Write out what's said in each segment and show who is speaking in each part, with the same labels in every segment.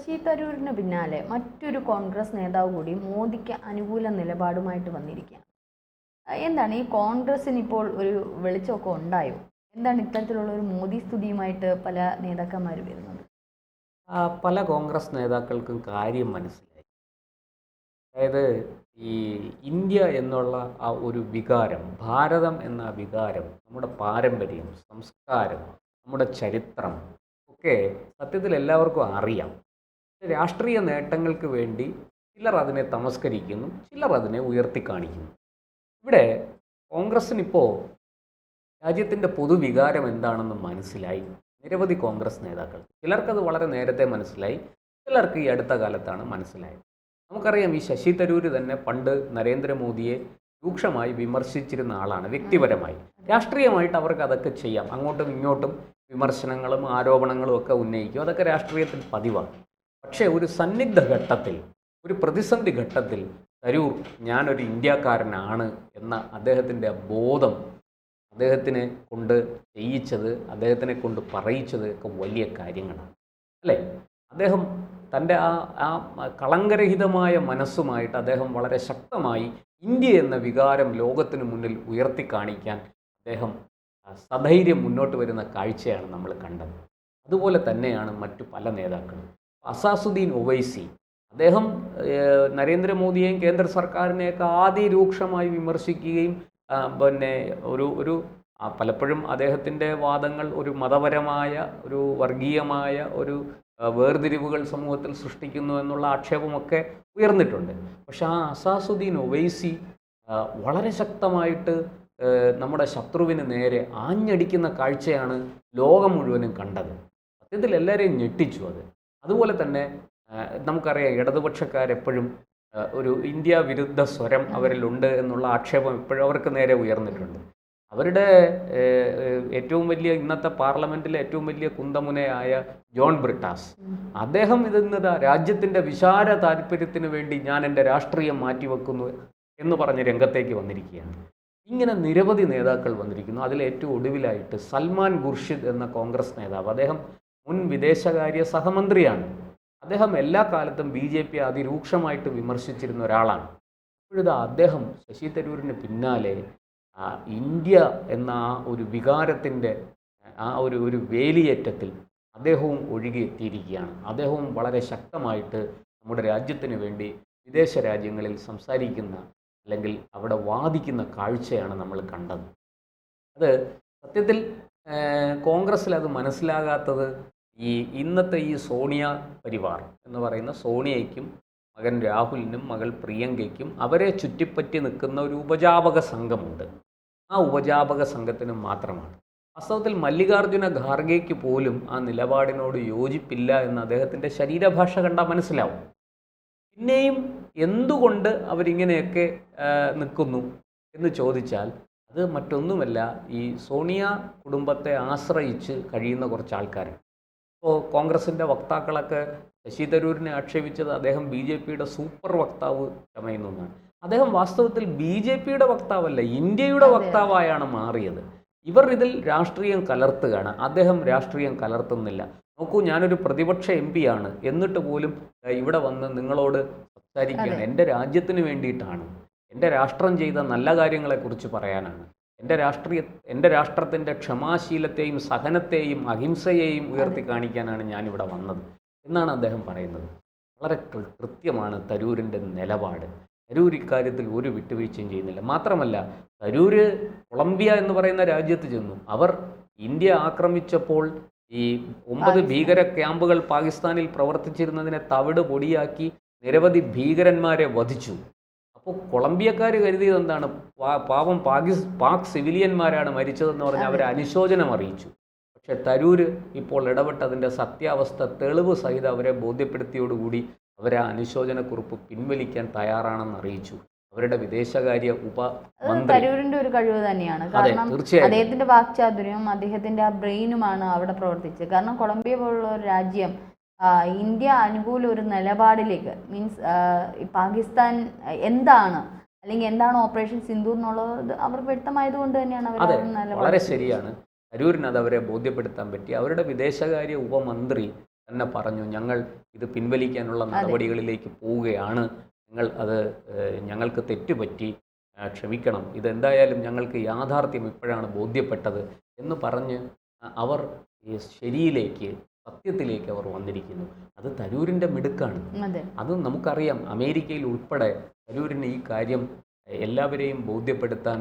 Speaker 1: ശശി തരൂരിന് പിന്നാലെ മറ്റൊരു കോൺഗ്രസ് നേതാവ് കൂടി മോദിക്ക് അനുകൂല നിലപാടുമായിട്ട് വന്നിരിക്കുകയാണ്. എന്താണ് ഈ കോൺഗ്രസിന് ഇപ്പോൾ ഒരു വെളിച്ചമൊക്കെ ഉണ്ടായോ? എന്താണ് ഇത്തരത്തിലുള്ള ഒരു മോദി സ്തുതിയുമായിട്ട് പല നേതാക്കന്മാർ വരുന്നത്?
Speaker 2: പല കോൺഗ്രസ് നേതാക്കൾക്കും കാര്യം മനസ്സിലായി. അതായത് ഈ ഇന്ത്യ എന്നുള്ള ആ ഒരു വികാരം, ഭാരതം എന്ന വികാരം, നമ്മുടെ പാരമ്പര്യം, സംസ്കാരം, നമ്മുടെ ചരിത്രം ഒക്കെ സത്യത്തിൽ എല്ലാവർക്കും അറിയാം. രാഷ്ട്രീയ നേട്ടങ്ങൾക്ക് വേണ്ടി ചിലർ അതിനെ തമസ്കരിക്കുന്നു, ചിലർ അതിനെ ഉയർത്തിക്കാണിക്കുന്നു. ഇവിടെ കോൺഗ്രസ്സിനിപ്പോൾ രാജ്യത്തിൻ്റെ പൊതുവികാരം എന്താണെന്ന് മനസ്സിലായി. നിരവധി കോൺഗ്രസ് നേതാക്കൾ, ചിലർക്കത് വളരെ നേരത്തെ മനസ്സിലായി, ചിലർക്ക് ഈ അടുത്ത കാലത്താണ് മനസ്സിലായത്. നമുക്കറിയാം, ഈ ശശി തരൂർ തന്നെ പണ്ട് നരേന്ദ്രമോദിയെ രൂക്ഷമായി വിമർശിച്ചിരുന്ന ആളാണ് വ്യക്തിപരമായി. രാഷ്ട്രീയമായിട്ട് അവർക്ക് അതൊക്കെ ചെയ്യാം, അങ്ങോട്ടും ഇങ്ങോട്ടും വിമർശനങ്ങളും ആരോപണങ്ങളും ഒക്കെ ഉന്നയിക്കും, അതൊക്കെ രാഷ്ട്രീയത്തിൽ പതിവാണ്. പക്ഷേ ഒരു സന്നിഗ്ധ ഘട്ടത്തിൽ, ഒരു പ്രതിസന്ധി ഘട്ടത്തിൽ തരൂർ ഞാനൊരു ഇന്ത്യക്കാരനാണ് എന്ന അദ്ദേഹത്തിൻ്റെ ബോധം അദ്ദേഹത്തിനെ കൊണ്ട് ചെയ്യിച്ചത്, അദ്ദേഹത്തിനെ കൊണ്ട് പറയിച്ചത് ഒക്കെ വലിയ കാര്യങ്ങളാണ് അല്ലേ. അദ്ദേഹം തൻ്റെ ആ കളങ്കരഹിതമായ മനസ്സുമായിട്ട് അദ്ദേഹം വളരെ ശക്തമായി ഇന്ത്യ എന്ന വികാരം ലോകത്തിന് മുന്നിൽ ഉയർത്തി കാണിക്കാൻ അദ്ദേഹം സധൈര്യം മുന്നോട്ട് വരുന്ന കാഴ്ചയാണ് നമ്മൾ കണ്ടത്. അതുപോലെ തന്നെയാണ് മറ്റു പല നേതാക്കളും. അസാസുദ്ദീൻ ഒവൈസി, അദ്ദേഹം നരേന്ദ്രമോദിയെയും കേന്ദ്ര സർക്കാരിനെയൊക്കെ രൂക്ഷമായി വിമർശിക്കുകയും ഒരു പലപ്പോഴും അദ്ദേഹത്തിൻ്റെ വാദങ്ങൾ ഒരു മതപരമായ, ഒരു വർഗീയമായ ഒരു വേർതിരിവുകൾ സമൂഹത്തിൽ സൃഷ്ടിക്കുന്നു എന്നുള്ള ആക്ഷേപമൊക്കെ ഉയർന്നിട്ടുണ്ട്. പക്ഷെ ആ അസാസുദ്ദീൻ ഒവൈസി വളരെ ശക്തമായിട്ട് നമ്മുടെ ശത്രുവിന് നേരെ ആഞ്ഞടിക്കുന്ന കാഴ്ചയാണ് ലോകം മുഴുവനും കണ്ടത്. സത്യത്തിൽ എല്ലാവരെയും ഞെട്ടിച്ചു അത്. അതുപോലെ തന്നെ നമുക്കറിയാം, ഇടതുപക്ഷക്കാരെപ്പോഴും ഒരു ഇന്ത്യ വിരുദ്ധ സ്വരം അവരിലുണ്ട് എന്നുള്ള ആക്ഷേപം എപ്പോഴും അവർക്ക് നേരെ ഉയർന്നിട്ടുണ്ട്. അവരുടെ ഏറ്റവും വലിയ, ഇന്നത്തെ പാർലമെൻറ്റിലെ ഏറ്റവും വലിയ കുന്തമുനയായ ജോൺ ബ്രിട്ടാസ്, അദ്ദേഹം ഇതെന്നത് രാജ്യത്തിൻ്റെ വിശാല താല്പര്യത്തിന് വേണ്ടി ഞാൻ എൻ്റെ രാഷ്ട്രീയം മാറ്റിവെക്കുന്നു എന്ന് പറഞ്ഞ് രംഗത്തേക്ക് വന്നിരിക്കുകയാണ്. ഇങ്ങനെ നിരവധി നേതാക്കൾ വന്നിരിക്കുന്നു. അതിൽ ഏറ്റവും ഒടുവിലായിട്ട് സൽമാൻ ഖുർഷിദ് എന്ന കോൺഗ്രസ് നേതാവ്, അദ്ദേഹം മുൻ വിദേശകാര്യ സഹമന്ത്രിയാണ്. അദ്ദേഹം എല്ലാ കാലത്തും BJP അതിരൂക്ഷമായിട്ട് വിമർശിച്ചിരുന്ന ഒരാളാണ്. ഇപ്പോഴിതാ അദ്ദേഹം ശശി തരൂരിന് പിന്നാലെ ഇന്ത്യ എന്ന ആ ഒരു വികാരത്തിൻ്റെ ആ ഒരു വേലിയേറ്റത്തിൽ അദ്ദേഹവും ഒഴുകിയെത്തിയിരിക്കുകയാണ്. അദ്ദേഹവും വളരെ ശക്തമായിട്ട് നമ്മുടെ രാജ്യത്തിന് വേണ്ടി വിദേശ രാജ്യങ്ങളിൽ സംസാരിക്കുന്ന, അല്ലെങ്കിൽ അവിടെ വാദിക്കുന്ന കാഴ്ചയാണ് നമ്മൾ കണ്ടത്. അത് സത്യത്തിൽ കോൺഗ്രസ്സിൽ അത് മനസ്സിലാകാത്തത് ഇന്നത്തെ ഈ സോണിയ പരിവാർ എന്ന് പറയുന്ന സോണിയയ്ക്കും മകൻ രാഹുലിനും മകൾ പ്രിയങ്കയ്ക്കും അവരെ ചുറ്റിപ്പറ്റി നിൽക്കുന്ന ഒരു ഉപജാപക സംഘമുണ്ട്. ആ ഉപജാപക സംഘത്തിന് മാത്രമാണ്. വാസ്തവത്തിൽ മല്ലികാർജുന ഖാർഗെയ്ക്ക് പോലും ആ നിലപാടിനോട് യോജിപ്പില്ല എന്ന് അദ്ദേഹത്തിൻ്റെ ശരീരഭാഷ കണ്ടാൽ മനസ്സിലാവും. പിന്നെയും എന്തുകൊണ്ട് അവരിങ്ങനെയൊക്കെ നിൽക്കുന്നു എന്ന് ചോദിച്ചാൽ അത് മറ്റൊന്നുമല്ല, ഈ സോണിയ കുടുംബത്തെ ആശ്രയിച്ച് കഴിയുന്ന കുറച്ച് ആൾക്കാരാണ്. ഇപ്പോൾ കോൺഗ്രസിൻ്റെ വക്താക്കളൊക്കെ ശശി തരൂരിനെ ആക്ഷേപിച്ചത് അദ്ദേഹം BJPയുടെ സൂപ്പർ വക്താവ് ചമയുന്നു എന്നാണ്. അദ്ദേഹം വാസ്തവത്തിൽ BJPയുടെ വക്താവല്ല, ഇന്ത്യയുടെ വക്താവായാണ് മാറിയത്. ഇവർ ഇതിൽ രാഷ്ട്രീയം കലർത്തുകയാണ്, അദ്ദേഹം രാഷ്ട്രീയം കലർത്തുന്നില്ല. നോക്കൂ, ഞാനൊരു പ്രതിപക്ഷ MP ആണ്, എന്നിട്ട് പോലും ഇവിടെ വന്ന് നിങ്ങളോട് സംസാരിക്കുകയാണ്. എൻ്റെ രാജ്യത്തിന് വേണ്ടിയിട്ടാണ്, എൻ്റെ രാഷ്ട്രം ചെയ്ത നല്ല കാര്യങ്ങളെക്കുറിച്ച് പറയാനാണ്, എൻ്റെ രാഷ്ട്രത്തിൻ്റെ ക്ഷമാശീലത്തെയും സഹനത്തെയും അഹിംസയെയും ഉയർത്തി കാണിക്കാനാണ് ഞാനിവിടെ വന്നത് എന്നാണ് അദ്ദേഹം പറയുന്നത്. വളരെ കൃത്യമാണ് തരൂരിൻ്റെ നിലപാട്. തരൂർ ഇക്കാര്യത്തിൽ ഒരു വിട്ടുവീഴ്ചയും ചെയ്യുന്നില്ല. മാത്രമല്ല, തരൂര് കൊളംബിയ എന്ന് പറയുന്ന രാജ്യത്ത് ചെന്നു. അവർ ഇന്ത്യ ആക്രമിച്ചപ്പോൾ ഈ 9 ഭീകര ക്യാമ്പുകൾ പാകിസ്ഥാനിൽ പ്രവർത്തിച്ചിരുന്നതിനെ തവിട് പൊടിയാക്കി നിരവധി ഭീകരന്മാരെ വധിച്ചു. അപ്പോൾ കൊളംബിയക്കാർ കരുതിയത് എന്താണ്? പാവം പാക് സിവിലിയന്മാരാണ് മരിച്ചതെന്ന് പറഞ്ഞ് അവരെ അനുശോചനം അറിയിച്ചു. പക്ഷെ തരൂര് ഇപ്പോൾ ഇടപെട്ട് അതിൻ്റെ സത്യാവസ്ഥ തെളിവ് സഹിതം അവരെ ബോധ്യപ്പെടുത്തിയോടുകൂടി അവർ ആ അനുശോചനക്കുറിപ്പ് പിൻവലിക്കാൻ തയ്യാറാണെന്ന് അറിയിച്ചു. അവരുടെ വിദേശകാര്യ ഉപമന്ത്രി.
Speaker 1: തരൂരിന്റെ ഒരു കഴിവ് തന്നെയാണ്. കാരണം അദ്ദേഹത്തിന്റെ വാക്ചാതുര്യം, അദ്ദേഹത്തിന്റെ ആ ബ്രെയിനുമാണ് അവിടെ പ്രവർത്തിച്ചത്. കാരണം കൊളംബിയ പോലുള്ള ഒരു രാജ്യം ഇന്ത്യ അനുകൂല ഒരു നിലപാടിലേക്ക്, മീൻസ് പാകിസ്ഥാൻ എന്താണ്, അല്ലെങ്കിൽ എന്താണ് ഓപ്പറേഷൻ സിന്ദൂർ എന്നുള്ളത് അവർക്ക് വ്യക്തമായതുകൊണ്ട് തന്നെയാണ് അവർ.
Speaker 2: വളരെ ശരിയാണ്. തരൂരിന് അത് അവരെ ബോധ്യപ്പെടുത്താൻ പറ്റി. അവരുടെ വിദേശകാര്യ ഉപമന്ത്രി തന്നെ പറഞ്ഞു, ഞങ്ങൾ ഇത് പിൻവലിക്കാനുള്ള നടപടികളിലേക്ക് പോവുകയാണ്, ഞങ്ങൾക്ക് തെറ്റുപറ്റി, ക്ഷമിക്കണം, ഇതെന്തായാലും ഞങ്ങൾക്ക് യാഥാർത്ഥ്യം ഇപ്പോഴാണ് ബോധ്യപ്പെട്ടത് എന്ന് പറഞ്ഞ് അവർ ഈ ശരിയിലേക്ക്, സത്യത്തിലേക്ക് അവർ വന്നിരിക്കുന്നു. അത് തരൂരിൻ്റെ മിടുക്കാണ്. അത് നമുക്കറിയാം. അമേരിക്കയിൽ ഉൾപ്പെടെ തരൂരിന് ഈ കാര്യം എല്ലാവരെയും ബോധ്യപ്പെടുത്താൻ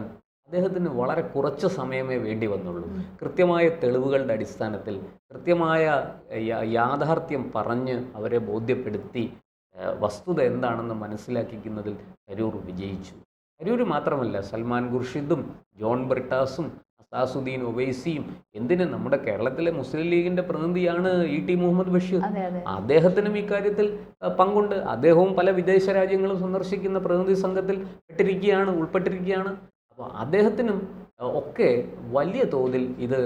Speaker 2: അദ്ദേഹത്തിന് വളരെ കുറച്ച് സമയമേ വേണ്ടി വന്നുള്ളൂ. കൃത്യമായ തെളിവുകളുടെ അടിസ്ഥാനത്തിൽ കൃത്യമായ യാഥാർത്ഥ്യം പറഞ്ഞ് അവരെ ബോധ്യപ്പെടുത്തി വസ്തുത എന്താണെന്ന് മനസ്സിലാക്കിക്കുന്നതിൽ തരൂർ വിജയിച്ചു. തരൂർ മാത്രമല്ല, സൽമാൻ ഖുർഷിദും ജോൺ ബ്രിട്ടാസും അസാസുദ്ദീൻ ഒവൈസിയും, എന്തിന് നമ്മുടെ കേരളത്തിലെ മുസ്ലിം ലീഗിന്റെ പ്രതിനിധിയാണ് ഇ ടി മുഹമ്മദ് ബഷീർ, അദ്ദേഹത്തിനും ഇക്കാര്യത്തിൽ പങ്കുണ്ട്. അദ്ദേഹവും പല വിദേശ രാജ്യങ്ങളും സന്ദർശിക്കുന്ന പ്രതിനിധി സംഘത്തിൽ ഉൾപ്പെട്ടിരിക്കുകയാണ്. അപ്പോൾ അദ്ദേഹത്തിനും ഒക്കെ വലിയ തോതിൽ ഇത്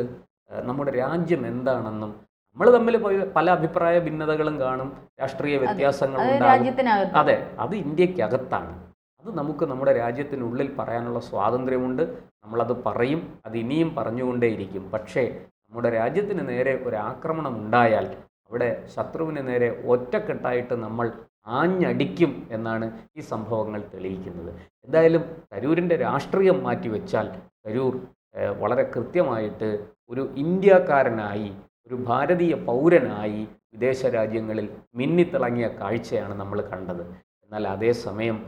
Speaker 2: നമ്മുടെ രാജ്യം എന്താണെന്നും, നമ്മൾ തമ്മിൽ പല അഭിപ്രായ ഭിന്നതകളും കാണും, രാഷ്ട്രീയ വ്യത്യാസങ്ങളും ഉണ്ടാകും. അതെ, അത് ഇന്ത്യക്കകത്താണ്. അത് നമുക്ക് നമ്മുടെ രാജ്യത്തിനുള്ളിൽ പറയാനുള്ള സ്വാതന്ത്ര്യമുണ്ട്. നമ്മളത് പറയും, അത് ഇനിയും പറഞ്ഞുകൊണ്ടേയിരിക്കും. പക്ഷേ നമ്മുടെ രാജ്യത്തിന് നേരെ ഒരു ആക്രമണം ഉണ്ടായാൽ അവിടെ ശത്രുവിന് നേരെ ഒറ്റക്കെട്ടായിട്ട് നമ്മൾ ആഞ്ഞടിക്കും എന്നാണ് ഈ സംഭവങ്ങൾ തെളിയിക്കുന്നത്. എന്തായാലും തരൂരിൻ്റെ രാഷ്ട്രീയം മാറ്റിവെച്ചാൽ തരൂർ വളരെ കൃത്യമായിട്ട് ഒരു ഇന്ത്യക്കാരനായി, ഒരു ഭാരതീയ പൗരനായി വിദേശ രാജ്യങ്ങളിൽ മിന്നിത്തിളങ്ങിയ കാഴ്ചയാണ് നമ്മൾ കണ്ടത്. എന്നാൽ അതേസമയം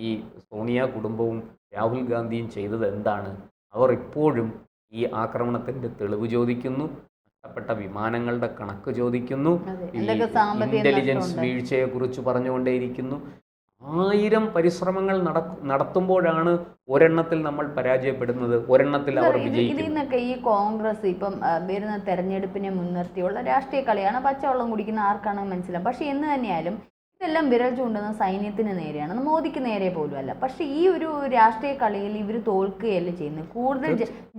Speaker 2: ഈ സോണിയ കുടുംബവും രാഹുൽ ഗാന്ധിയും ചെയ്തത് എന്താണ്? അവർ ഇപ്പോഴും ഈ ആക്രമണത്തിൻ്റെ തെളിവ് ചോദിക്കുന്നു, നഷ്ടപ്പെട്ട വിമാനങ്ങളുടെ കണക്ക് ചോദിക്കുന്നു, ഇന്റലിജൻസ് വീഴ്ചയെക്കുറിച്ച് പറഞ്ഞുകൊണ്ടേയിരിക്കുന്നു. 1000 പരിശ്രമങ്ങൾ നടത്തുമ്പോഴാണ് ഒരെണ്ണത്തിൽ നമ്മൾ പരാജയപ്പെടുന്നത്, ഒരെണ്ണത്തിൽ അവർ വിജയിക്കും.
Speaker 1: ഇതിന്നൊക്കെ ഈ കോൺഗ്രസ് ഇപ്പം വരുന്ന തെരഞ്ഞെടുപ്പിനെ മുൻനിർത്തിയുള്ള രാഷ്ട്രീയ കളിയാണ്. പച്ചവെള്ളം കുടിക്കുന്ന ആർക്കാണ് മനസ്സിലാവും. പക്ഷെ എന്ന് തന്നെയാലും ഇതെല്ലാം വിരൽ ചൂണ്ടുന്ന സൈന്യത്തിന് നേരെയാണ്, മോദിക്ക് നേരെ പോലും അല്ല. പക്ഷെ ഈ ഒരു രാഷ്ട്രീയ കളിയിൽ ഇവർ തോൽക്കുകയല്ല ചെയ്യുന്നത്. കൂടുതൽ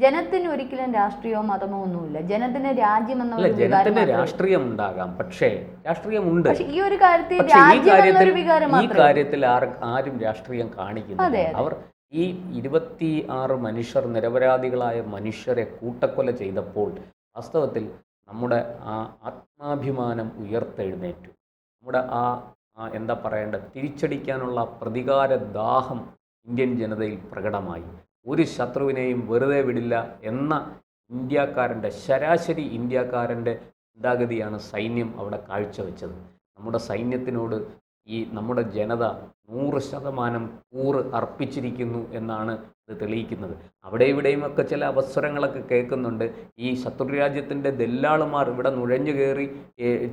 Speaker 1: ജനത്തിന് ഒരിക്കലും രാഷ്ട്രീയമോ മതമോ ഒന്നുമില്ല. ജനത്തിന് രാജ്യം എന്ന
Speaker 2: ജനത്തിന് രാഷ്ട്രീയം ഉണ്ടാകാം, പക്ഷേ രാഷ്ട്രീയമുണ്ട്.
Speaker 1: പക്ഷെ ഈ ഒരു കാര്യത്തിൽ
Speaker 2: ഈ കാര്യത്തിൽ ആരും രാഷ്ട്രീയം കാണിക്കുന്നു. അവർ ഈ 26 മനുഷ്യർ, നിരപരാധികളായ മനുഷ്യരെ കൂട്ടക്കൊല ചെയ്തപ്പോൾ വാസ്തവത്തിൽ നമ്മുടെ ആ ആത്മാഭിമാനം ഉയർത്തെഴുന്നേറ്റു. നമ്മുടെ എന്താ പറയേണ്ടത്, തിരിച്ചടിക്കാനുള്ള പ്രതികാര ദാഹം ഇന്ത്യൻ ജനതയിൽ പ്രകടമായി. ഒരു ശത്രുവിനെയും വെറുതെ വിടില്ല എന്ന ശരാശരി ഇന്ത്യക്കാരൻ്റെ ചിന്താഗതിയാണ് സൈന്യം അവിടെ കാഴ്ചവെച്ചത്. നമ്മുടെ സൈന്യത്തിനോട് നമ്മുടെ ജനത 100% കൂറ് അർപ്പിച്ചിരിക്കുന്നു എന്നാണ് ഇത് തെളിയിക്കുന്നത്. അവിടെ ഇവിടെയുമൊക്കെ ചില അവസരങ്ങളൊക്കെ കേൾക്കുന്നുണ്ട്. ഈ ശത്രുരാജ്യത്തിൻ്റെ ദല്ലാളുമാർ ഇവിടെ നുഴഞ്ഞു കയറി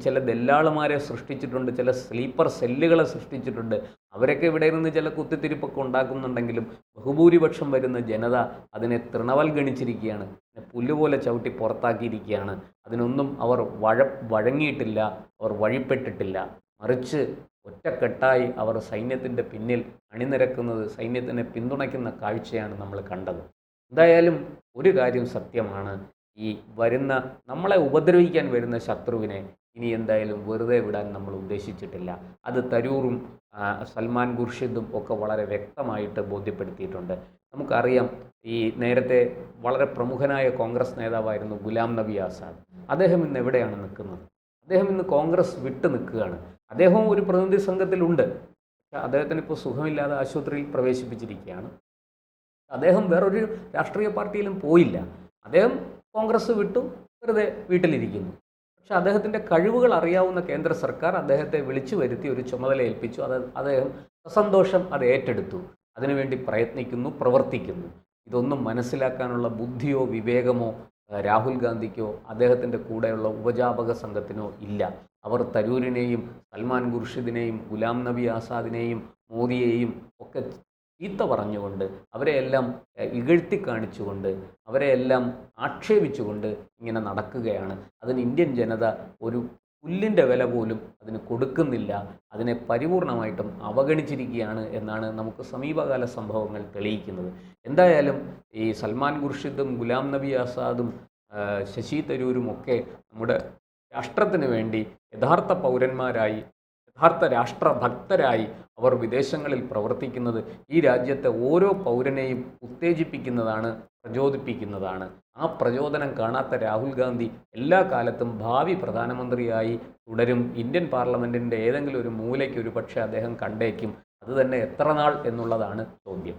Speaker 2: ചില ദല്ലാളുമാരെ സൃഷ്ടിച്ചിട്ടുണ്ട്, ചില സ്ലീപ്പർ സെല്ലുകളെ സൃഷ്ടിച്ചിട്ടുണ്ട്. അവരൊക്കെ ഇവിടെ ഇരുന്ന് ചില കുത്തിത്തിരിപ്പൊക്കെ ഉണ്ടാക്കുന്നുണ്ടെങ്കിലും ബഹുഭൂരിപക്ഷം വരുന്ന ജനത അതിനെ തൃണവൽഗണിച്ചിരിക്കുകയാണ്, പുല്ലുപോലെ ചവിട്ടി പുറത്താക്കിയിരിക്കുകയാണ്. അതിനൊന്നും അവർ വഴങ്ങിയിട്ടില്ല, അവർ വഴിപ്പെട്ടിട്ടില്ല. മറിച്ച് ഒറ്റക്കെട്ടായി അവർ സൈന്യത്തിൻ്റെ പിന്നിൽ അണിനിരക്കുന്നത്, സൈന്യത്തിനെ പിന്തുണയ്ക്കുന്ന കാഴ്ചയാണ് നമ്മൾ കണ്ടത്. എന്തായാലും ഒരു കാര്യം സത്യമാണ്, ഈ നമ്മളെ ഉപദ്രവിക്കാൻ വരുന്ന ശത്രുവിനെ ഇനി എന്തായാലും വെറുതെ വിടാൻ നമ്മൾ ഉദ്ദേശിച്ചിട്ടില്ല. അത് തരൂറും സൽമാൻ ഖുർഷിദും ഒക്കെ വളരെ വ്യക്തമായിട്ട് ബോധ്യപ്പെടുത്തിയിട്ടുണ്ട്. നമുക്കറിയാം, ഈ നേരത്തെ വളരെ പ്രമുഖനായ കോൺഗ്രസ് നേതാവായിരുന്നു ഗുലാം നബി ആസാദ്. അദ്ദേഹം ഇന്ന് എവിടെയാണ് നിൽക്കുന്നത്? അദ്ദേഹം ഇന്ന് കോൺഗ്രസ് വിട്ടു നിൽക്കുകയാണ്. അദ്ദേഹവും ഒരു പ്രതിനിധി സംഘത്തിലുണ്ട്. പക്ഷേ അദ്ദേഹത്തിന് ഇപ്പോൾ സുഖമില്ലാതെ ആശുപത്രിയിൽ പ്രവേശിപ്പിച്ചിരിക്കുകയാണ്. അദ്ദേഹം വേറൊരു രാഷ്ട്രീയ പാർട്ടിയിലും പോയില്ല. അദ്ദേഹം കോൺഗ്രസ് വിട്ടു വെറുതെ വീട്ടിലിരിക്കുന്നു. പക്ഷെ അദ്ദേഹത്തിൻ്റെ കഴിവുകൾ അറിയാവുന്ന കേന്ദ്ര സർക്കാർ അദ്ദേഹത്തെ വിളിച്ചു വരുത്തി ഒരു ചുമതല ഏൽപ്പിച്ചു. അദ്ദേഹം സന്തോഷം അത് ഏറ്റെടുത്തു, അതിനുവേണ്ടി പ്രയത്നിക്കുന്നു, പ്രവർത്തിക്കുന്നു. ഇതൊന്നും മനസ്സിലാക്കാനുള്ള ബുദ്ധിയോ വിവേകമോ രാഹുൽ ഗാന്ധിക്കോ അദ്ദേഹത്തിൻ്റെ കൂടെയുള്ള ഉപജാപക സംഘത്തിനോ ഇല്ല. അവർ തരൂരിനെയും സൽമാൻ ഖുർഷിദിനെയും ഗുലാം നബി ആസാദിനെയും മോദിയെയും ഒക്കെ ചീത്ത പറഞ്ഞുകൊണ്ട്, അവരെയെല്ലാം ഇകഴ്ത്തി കാണിച്ചുകൊണ്ട്, അവരെയെല്ലാം ആക്ഷേപിച്ചുകൊണ്ട് ഇങ്ങനെ നടക്കുകയാണ്. അതിന് ഇന്ത്യൻ ജനത ഒരു പുല്ലിൻ്റെ വില പോലും അതിന് കൊടുക്കുന്നില്ല, അതിനെ പരിപൂർണമായിട്ടും അവഗണിച്ചിരിക്കുകയാണ് എന്നാണ് നമുക്ക് സമീപകാല സംഭവങ്ങൾ തെളിയിക്കുന്നത്. എന്തായാലും ഈ സൽമാൻ ഖുർഷിദും ഗുലാം നബി ആസാദും ശശി തരൂരും ഒക്കെ നമ്മുടെ രാഷ്ട്രത്തിന് വേണ്ടി യഥാർത്ഥ പൗരന്മാരായി, യഥാർത്ഥ രാഷ്ട്രഭക്തരായി അവർ വിദേശങ്ങളിൽ പ്രവർത്തിക്കുന്നത് ഈ രാജ്യത്തെ ഓരോ പൗരനെയും ഉത്തേജിപ്പിക്കുന്നതാണ്, പ്രചോദിപ്പിക്കുന്നതാണ്. ആ പ്രചോദനം കാണാത്ത രാഹുൽ ഗാന്ധി എല്ലാ കാലത്തും ഭാവി പ്രധാനമന്ത്രിയായി തുടരും. ഇന്ത്യൻ പാർലമെൻറ്റിൻ്റെ ഏതെങ്കിലും ഒരു മൂലയ്ക്ക് ഒരു പക്ഷേ അദ്ദേഹം കണ്ടേക്കും. അത് തന്നെ എത്ര നാൾ എന്നുള്ളതാണ് ചോദ്യം.